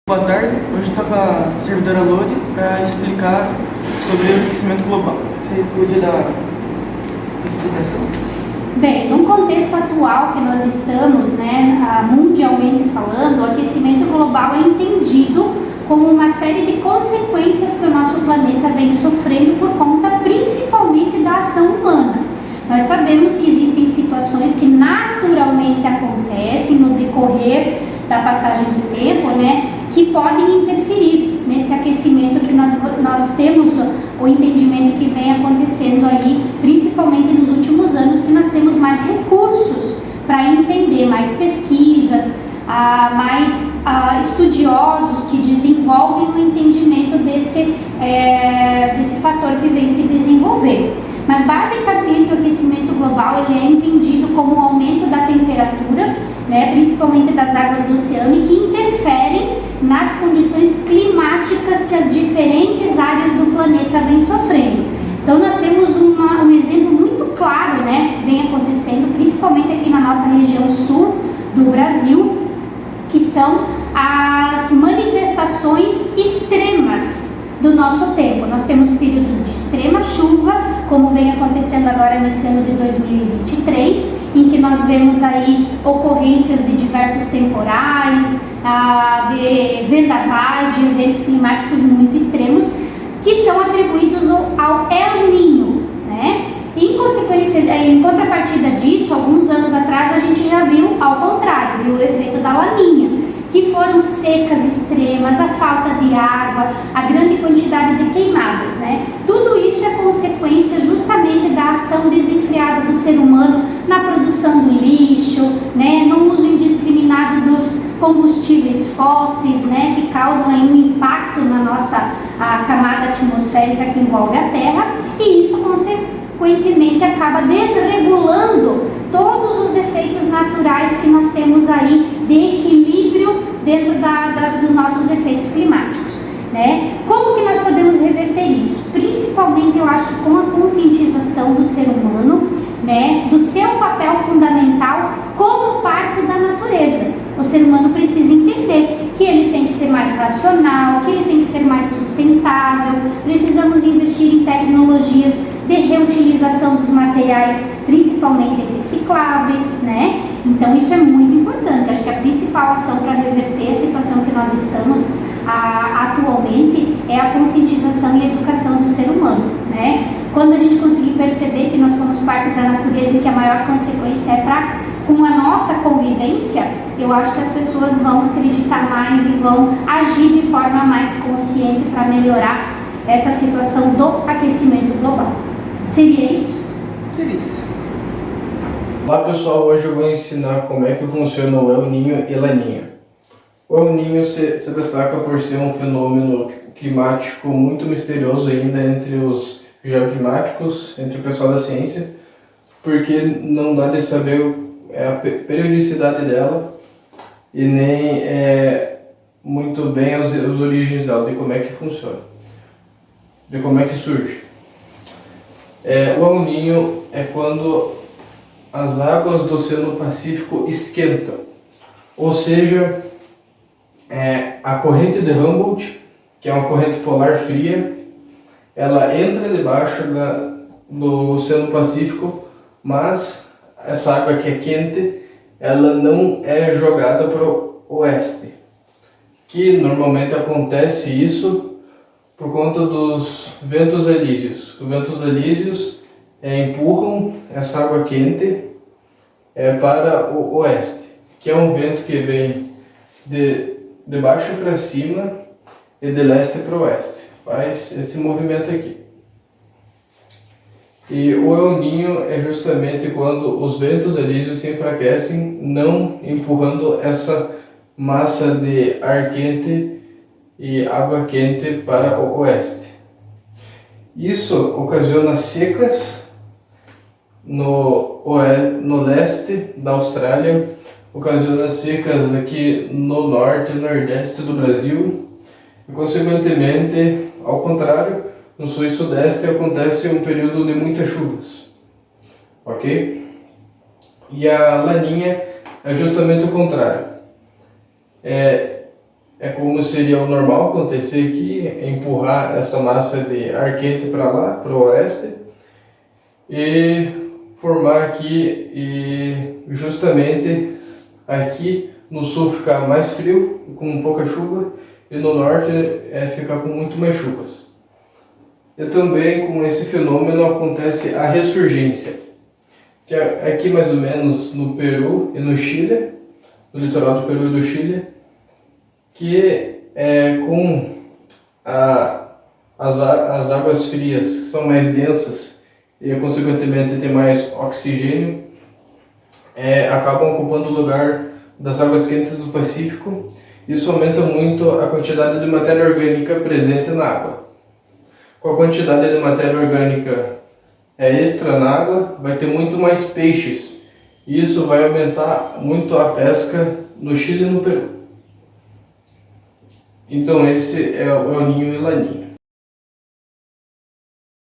Boa tarde, hoje estou com a servidora Lodi para explicar sobre o aquecimento global. Você podia dar uma explicação? Bem, no contexto atual que nós estamos, mundialmente falando, o aquecimento global é entendido como uma série de consequências que o nosso planeta vem sofrendo por conta principalmente da ação humana. Nós sabemos que existem situações que naturalmente acontecem no decorrer da passagem do tempo, que podem interferir nesse aquecimento que nós temos o entendimento que vem acontecendo aí, principalmente nos últimos anos, que nós temos mais recursos para entender, mais pesquisas, mais estudiosos que desenvolvem o entendimento desse fator que vem se desenvolver. Mas basicamente o aquecimento global ele é entendido como o aumento da temperatura, principalmente das águas do oceano, e que interferem nas condições climáticas que as diferentes áreas do planeta vêm sofrendo. Então nós temos um exemplo muito claro, que vem acontecendo principalmente aqui na nossa região sul do Brasil, que são as manifestações extremas do nosso tempo. Nós temos períodos de extrema chuva, como vem acontecendo agora nesse ano de 2023, em que nós vemos aí ocorrências de diversos temporais, de vendavais, de eventos climáticos muito extremos, que são atribuídos ao El Niño, Em contrapartida disso, alguns anos atrás a gente já viu ao contrário, viu o efeito da Laninha, que foram secas extremas, a falta de água, a grande quantidade de queimadas, Tudo isso é consequência justamente da ação desenfreada do ser humano na produção do lixo, no uso indiscriminado dos combustíveis fósseis, que causam aí um impacto na nossa camada atmosférica que envolve a Terra, e isso consequentemente acaba desregulando todos os efeitos naturais que nós temos aí de equilíbrio dentro dos nossos efeitos climáticos, Como que nós podemos reverter isso? Principalmente eu acho que com a conscientização do ser humano, do seu papel fundamental como parte da natureza. O ser humano precisa entender que ele tem que ser mais racional, que ele tem que ser mais sustentável, precisamos investir em tecnologias de reutilização dos materiais, principalmente recicláveis, Então isso é muito importante. Acho que a principal ação para reverter a situação que nós estamos atualmente é a conscientização e a educação do ser humano, Quando a gente conseguir perceber que nós somos parte da natureza e que a maior consequência é com a nossa convivência, eu acho que as pessoas vão acreditar mais e vão agir de forma mais consciente para melhorar essa situação do aquecimento global. Seria isso? Seria isso. Olá pessoal, hoje eu vou ensinar como é que funciona o El Niño e Laninha. O El Niño se destaca por ser um fenômeno climático muito misterioso ainda entre os geoclimáticos, entre o pessoal da ciência, porque não dá de saber a periodicidade dela e nem muito bem as origens dela, de como é que funciona, de como é que surge. O El Niño é quando as águas do Oceano Pacífico esquentam, ou seja, a corrente de Humboldt, que é uma corrente polar fria, ela entra debaixo do Oceano Pacífico, mas essa água que é quente, ela não é jogada para o oeste, que normalmente acontece isso por conta dos ventos alísios. Os ventos alísios empurram essa água quente para o oeste, que é um vento que vem de baixo para cima e de leste para oeste. Faz esse movimento aqui. E o El Niño é justamente quando os ventos alísios se enfraquecem, não empurrando essa massa de ar quente e água quente para o oeste. Isso ocasiona secas no leste da Austrália, ocasiona secas aqui no norte e nordeste do Brasil, e consequentemente, ao contrário, no sul e sudeste acontece um período de muitas chuvas, ok? E a Laninha é justamente o contrário. é como seria o normal acontecer aqui, empurrar essa massa de ar quente para lá, para o oeste, e formar aqui, e justamente aqui no sul ficar mais frio, com pouca chuva, e no norte ficar com muito mais chuvas. E também com esse fenômeno acontece a ressurgência, que é aqui mais ou menos no Peru e no Chile, no litoral do Peru e do Chile, que com as águas frias, que são mais densas e consequentemente tem mais oxigênio, acabam ocupando o lugar das águas quentes do Pacífico. Isso aumenta muito a quantidade de matéria orgânica presente na água. Com a quantidade de matéria orgânica extra na água, vai ter muito mais peixes. E isso vai aumentar muito a pesca no Chile e no Peru. Então esse é o El Niño e Laninha.